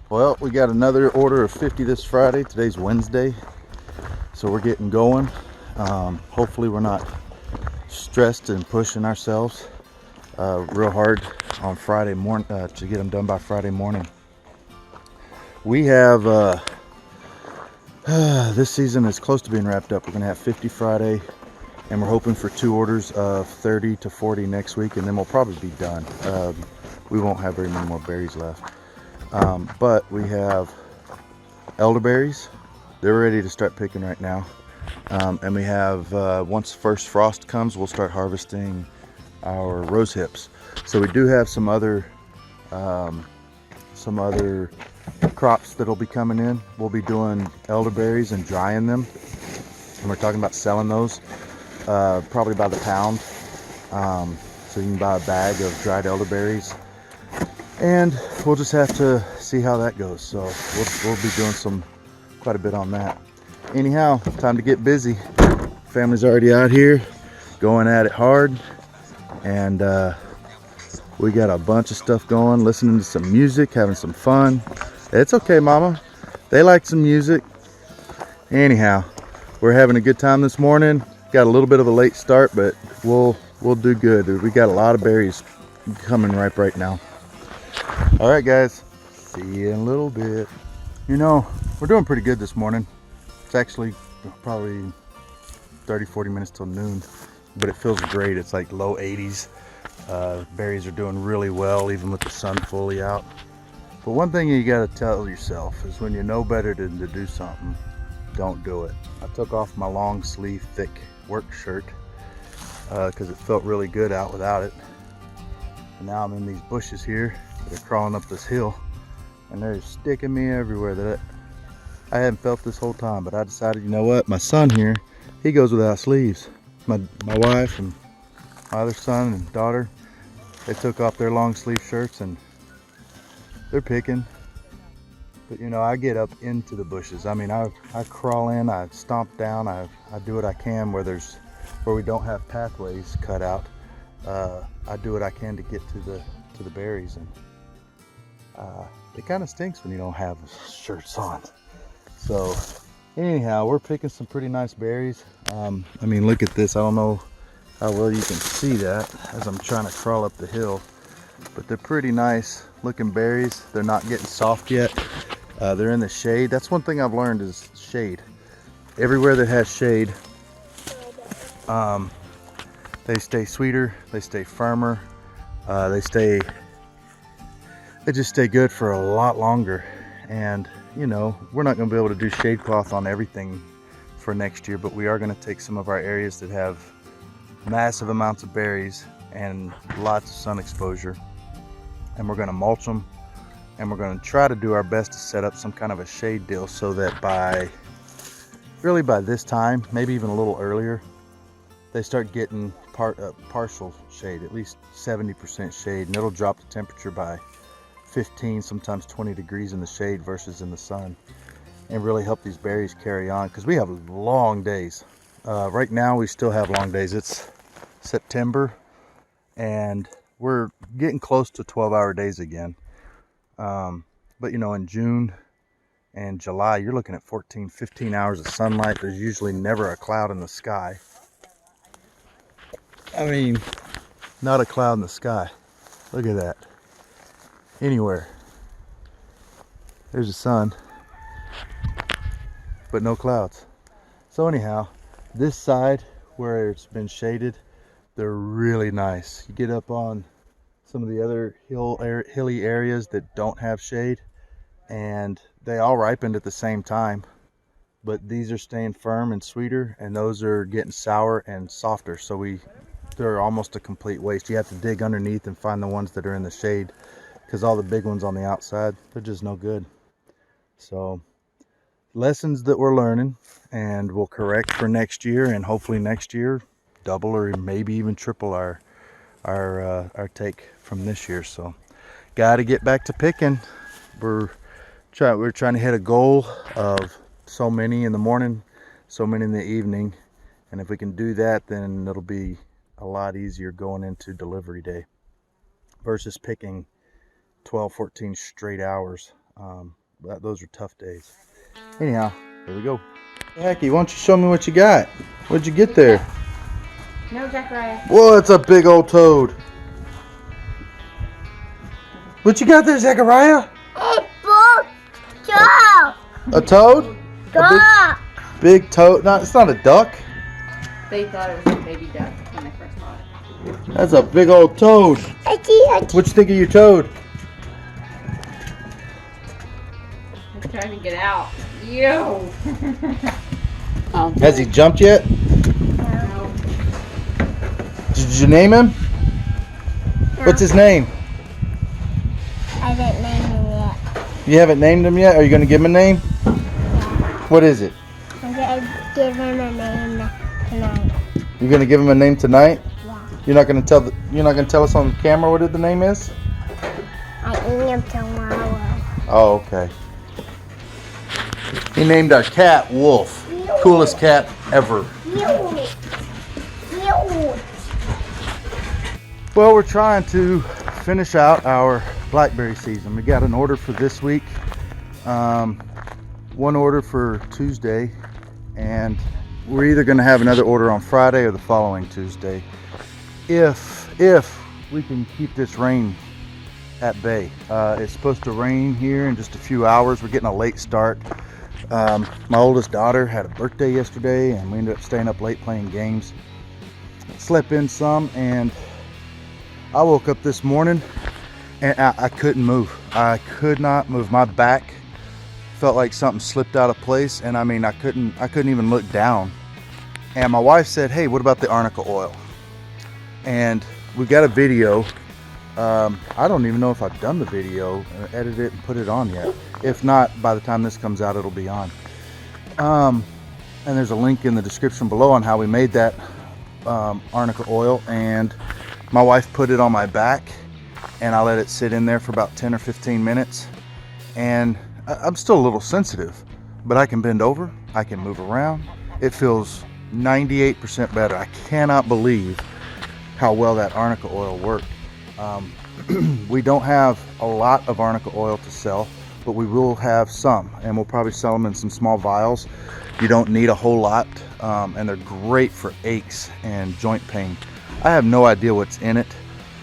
Well, we got another order of 50 this Friday. Today's Wednesday, so we're getting going. Hopefully we're not stressed and pushing ourselves real hard on Friday morning to get them done by Friday morning. We have this season is close to being wrapped up. We're gonna have 50 Friday, and we're hoping for 2 orders of 30 to 40 next week, and then we'll probably be done. We won't have very many more berries left. But we have elderberries. They're ready to start picking right now. And we have, once first frost comes, we'll start harvesting our rose hips. So we do have some other crops that'll be coming in. We'll be doing elderberries and drying them. And we're talking about selling those probably by the pound. So you can buy a bag of dried elderberries. And we'll just have to see how that goes. So we'll be doing quite a bit on that. Anyhow, time to get busy. Family's already out here going at it hard, and we got a bunch of stuff going, listening to some music, having some fun. It's okay, Mama. They like some music. Anyhow, we're having a good time this morning. Got a little bit of a late start, but we'll do good. We got a lot of berries coming ripe right now. All right, guys, see you in a little bit. You know, we're doing pretty good this morning. It's actually probably 30-40 minutes till noon, but it feels great. It's like low 80s. Berries are doing really well, even with the sun fully out. But one thing you got to tell yourself is when you know better than to do something, don't do it. I took off my long sleeve thick work shirt because it felt really good out without it. And now I'm in these bushes here that are crawling up this hill, and they're sticking me everywhere that I hadn't felt this whole time. But I decided, you know what, my son here, he goes without sleeves. My wife and my other son and daughter, they took off their long sleeve shirts and they're picking. But you know, I get up into the bushes. I mean, I crawl in, I stomp down, I do what I can where we don't have pathways cut out. I do what I can to get to the berries, and it kind of stinks when you don't have shirts on. So anyhow, we're picking some pretty nice berries. I mean, look at this. I don't know how well you can see that as I'm trying to crawl up the hill, but they're pretty nice looking berries. They're not getting soft yet. They're in the shade. That's one thing I've learned is shade. Everywhere that has shade, they stay sweeter, they stay firmer, they just stay good for a lot longer. And you know, we're not going to be able to do shade cloth on everything for next year, but we are going to take some of our areas that have massive amounts of berries and lots of sun exposure, and we're going to mulch them, and we're going to try to do our best to set up some kind of a shade deal so that by this time, maybe even a little earlier, they start getting partial shade, at least 70% shade, and it'll drop the temperature by 15, sometimes 20 degrees in the shade versus in the sun, and really help these berries carry on, because we have long days. Right now we still have long days. It's September and we're getting close to 12-hour days again. But you know, in June and July, you're looking at 14-15 hours of sunlight. There's usually never a cloud in the sky. I mean, not a cloud in the sky. Look at that. Anywhere. There's the sun, but no clouds. So anyhow, this side where it's been shaded, they're really nice. You get up on some of the other hilly areas that don't have shade, and they all ripened at the same time, but these are staying firm and sweeter, and those are getting sour and softer. So they're almost a complete waste. You have to dig underneath and find the ones that are in the shade, because all the big ones on the outside, they're just no good. So lessons that we're learning, and we'll correct for next year, and hopefully next year double or maybe even triple our take from this year. So got to get back to picking. We're trying to hit a goal of so many in the morning, so many in the evening, and if we can do that, then it'll be a lot easier going into delivery day versus picking 12-14 straight hours Those are tough days. Anyhow, here we go. Hecky, why don't you show me what you got? What'd you get there? No, Zachariah. Whoa, it's a big old toad. What you got there, Zachariah? A toad? Duck. Big toad? No, it's not a duck. They thought it was a baby duck when they first bought it. That's a big old toad. What you think of your toad? He's trying to get out. Yo. Has he jumped yet? No. Did you name him? No. What's his name? I didn't name him yet. You haven't named him yet? Are you going to give him a name? What is it? I'm going to give him a name tonight. You're going to give him a name tonight? Yeah. You're not going to tell us on camera what the name is? I name him tomorrow. Oh, okay. He named our cat Wolf. Coolest cat ever. Well, we're trying to finish out our blackberry season. We got an order for this week, one order for Tuesday, and we're either going to have another order on Friday or the following Tuesday if we can keep this rain at bay. It's supposed to rain here in just a few hours. We're getting a late start. My oldest daughter had a birthday yesterday and we ended up staying up late playing games. Slept in some, and I woke up this morning and I couldn't move. I could not move. My back felt like something slipped out of place, and I mean I couldn't even look down. And my wife said, "Hey, what about the arnica oil?" And we've got a video. I don't even know if I've done the video, edited it and put it on yet. If not, by the time this comes out, it'll be on. And there's a link in the description below on how we made that arnica oil. And my wife put it on my back, and I let it sit in there for about 10 or 15 minutes. And I'm still a little sensitive, but I can bend over, I can move around. It feels 98% better. I cannot believe how well that arnica oil worked. We don't have a lot of arnica oil to sell, but we will have some, and we'll probably sell them in some small vials. You don't need a whole lot, and they're great for aches and joint pain. I have no idea what's in it.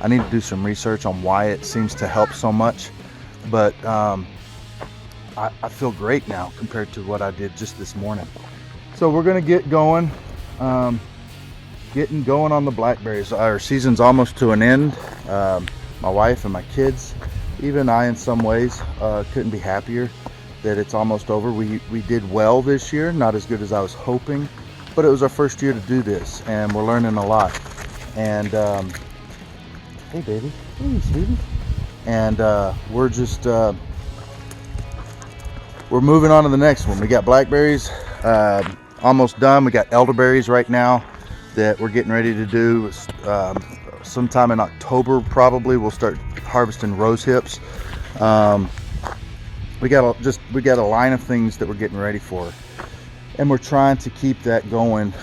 I need to do some research on why it seems to help so much, but I feel great now compared to what I did just this morning. So we're gonna get going. Getting going on the blackberries. Our season's almost to an end. My wife and my kids, even I in some ways, couldn't be happier that it's almost over. We did well this year, not as good as I was hoping, but it was our first year to do this, and we're learning a lot. And hey baby, hey sweetie. And we're just we're moving on to the next one. We got blackberries almost done. We got elderberries right now that we're getting ready to do. Sometime in October probably we'll start harvesting rose hips. We got a line of things that we're getting ready for, and we're trying to keep that going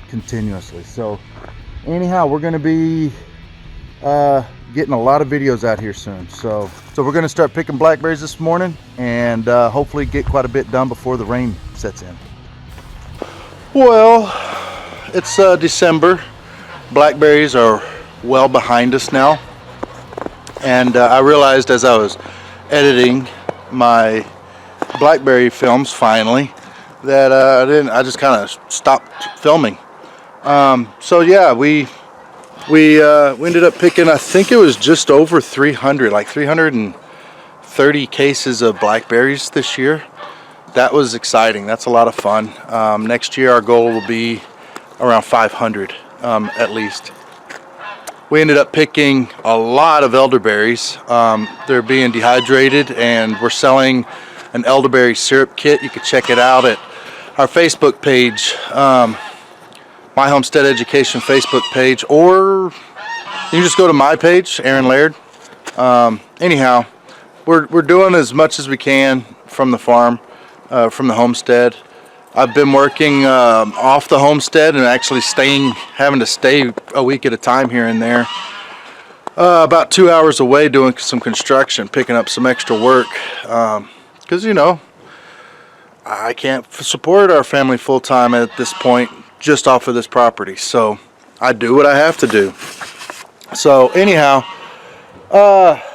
continuously. So anyhow, we're going to be getting a lot of videos out here soon. So we're going to start picking blackberries this morning, and hopefully get quite a bit done before the rain sets in. Well, it's December. Blackberries are well behind us now, and I realized as I was editing my blackberry films finally that I just kind of stopped filming. So yeah, we ended up picking, I think it was just over 300, like 330 cases of blackberries this year. That was exciting. That's a lot of fun. Next year our goal will be around 500 at least. We ended up picking a lot of elderberries. They're being dehydrated, and we're selling an elderberry syrup kit. You can check it out at our Facebook page, My Homestead Education Facebook page, or you can just go to my page, Aaron Laird. Anyhow, we're doing as much as we can from the farm, from the homestead. I've been working off the homestead and actually having to stay a week at a time here and there. about 2 hours away doing some construction, picking up some extra work. Because, you know, I can't support our family full time at this point just off of this property. So I do what I have to do. So anyhow, got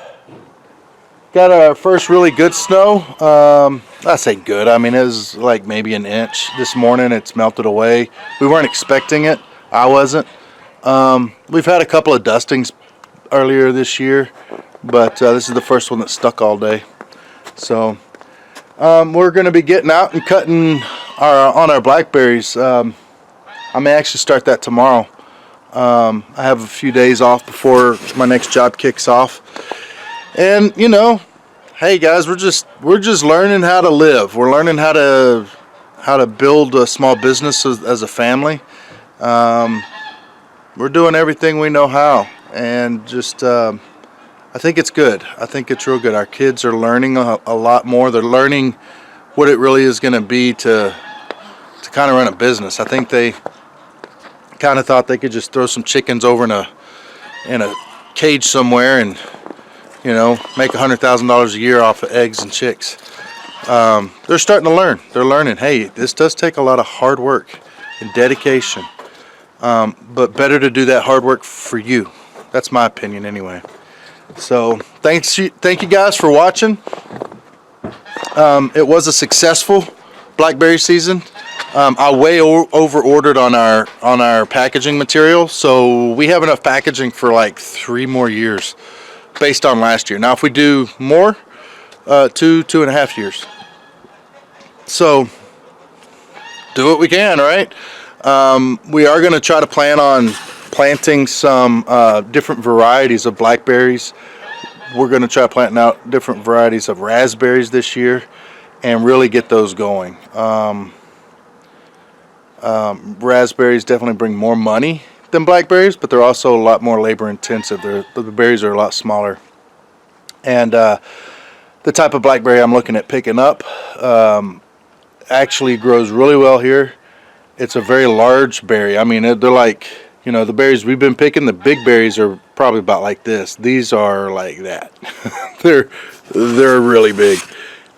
our first really good snow. I say good, I mean it was like maybe an inch this morning. It's melted away. We weren't expecting it. I wasn't. We've had a couple of dustings earlier this year, but this is the first one that stuck all day. So we're going to be getting out and cutting on our blackberries. I may actually start that tomorrow. I have a few days off before my next job kicks off. And you know, hey guys, we're just learning how to live. We're learning how to build a small business as a family. We're doing everything we know how, and just I think it's good. I think it's real good. Our kids are learning a lot more. They're learning what it really is going to be to kind of run a business. I think they kind of thought they could just throw some chickens over in a cage somewhere and, you know, make $100,000 a year off of eggs and chicks. They're starting to learn. They're learning, hey, this does take a lot of hard work and dedication. But better to do that hard work for you. That's my opinion anyway. So thank you guys for watching. It was a successful blackberry season. I way over ordered on our packaging material, so we have enough packaging for like 3 more years based on last year. Now if we do more, 2.5 years. So do what we can, right? We are going to try to plan on planting some different varieties of blackberries. We're going to try planting out different varieties of raspberries this year and really get those going. Raspberries definitely bring more money than blackberries, but they're also a lot more labor intensive. The berries are a lot smaller. And the type of blackberry I'm looking at picking up actually grows really well here. It's a very large berry. I mean, they're like, you know, the berries we've been picking, the big berries are probably about like this. These are like that. they're really big.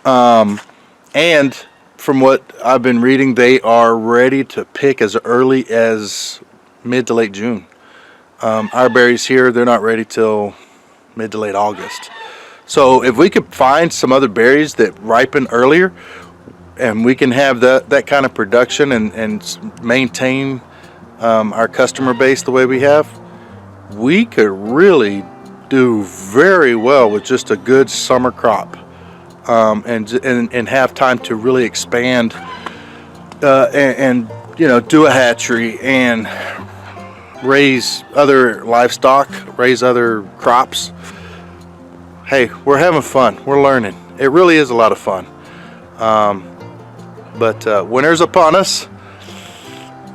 And from what I've been reading, they are ready to pick as early as mid to late June. Our berries here, they're not ready till mid to late August. So if we could find some other berries that ripen earlier, and we can have that kind of production and maintain our customer base the way we have, we could really do very well with just a good summer crop, and have time to really expand and you know, do a hatchery and raise other livestock, raise other crops. Hey, we're having fun. We're learning. It really is a lot of fun. But winter's upon us.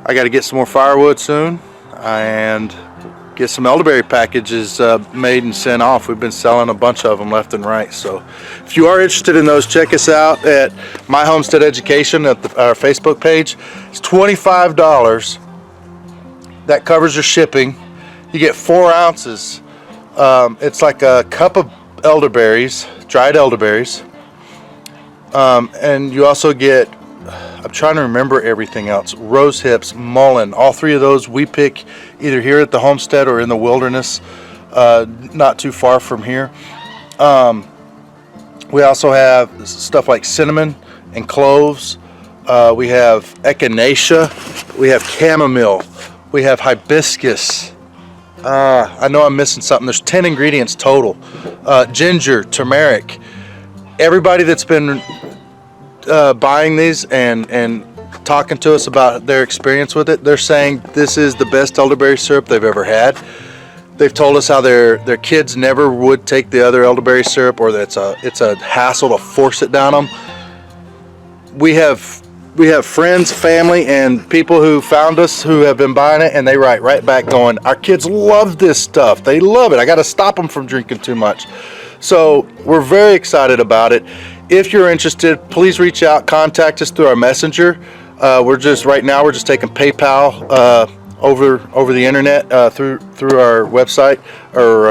I got to get some more firewood soon and get some elderberry packages made and sent off. We've been selling a bunch of them left and right. So if you are interested in those, check us out at My Homestead Education at our Facebook page. It's $25. That covers your shipping. You get 4 ounces. It's like a cup of elderberries, dried elderberries. And you also get, I'm trying to remember everything else, rose hips, mullein. All 3 of those we pick either here at the homestead or in the wilderness, not too far from here. We also have stuff like cinnamon and cloves. We have echinacea. We have chamomile. We have hibiscus. I know I'm missing something. There's 10 ingredients total. Ginger, turmeric. Everybody that's been buying these and talking to us about their experience with it, they're saying this is the best elderberry syrup they've ever had. They've told us how their kids never would take the other elderberry syrup, or that it's a hassle to force it down them. We have friends, family, and people who found us who have been buying it, and they write right back going, our kids love this stuff. They love it. I got to stop them from drinking too much. So we're very excited about it. If you're interested, please reach out, contact us through our messenger. We're just taking PayPal over the internet through our website or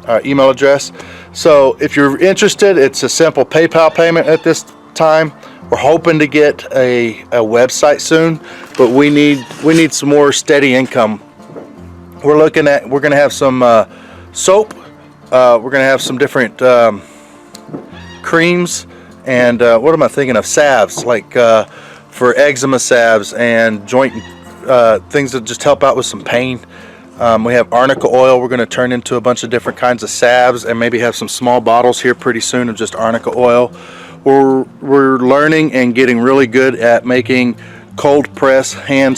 our email address. So if you're interested, it's a simple PayPal payment at this time. We're hoping to get a website soon, but we need some more steady income. We're going to have some soap. We're going to have some different creams, and what am I thinking of? Salves, like for eczema salves and joint things that just help out with some pain. We have arnica oil. We're going to turn into a bunch of different kinds of salves, and maybe have some small bottles here pretty soon of just arnica oil. We're learning and getting really good at making cold press handmade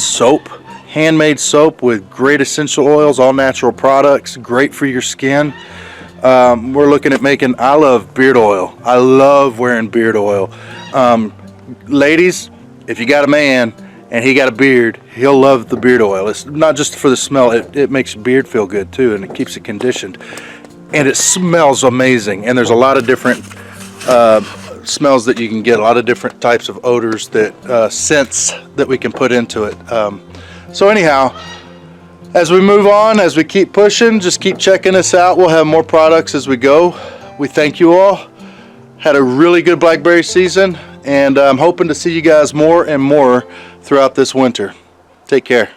soap with great essential oils, all natural products, great for your skin. We're looking at making, I love beard oil. I love wearing beard oil. Ladies, if you got a man and he got a beard, he'll love the beard oil. It's not just for the smell, it makes your beard feel good too, and it keeps it conditioned. And it smells amazing, and there's a lot of different smells that you can get, a lot of different types of odors, that scents that we can put into it. So anyhow, as we move on, as we keep pushing, just keep checking us out. We'll have more products as we go. We thank you all. Had a really good blackberry season, and I'm hoping to see you guys more and more throughout this winter. Take care.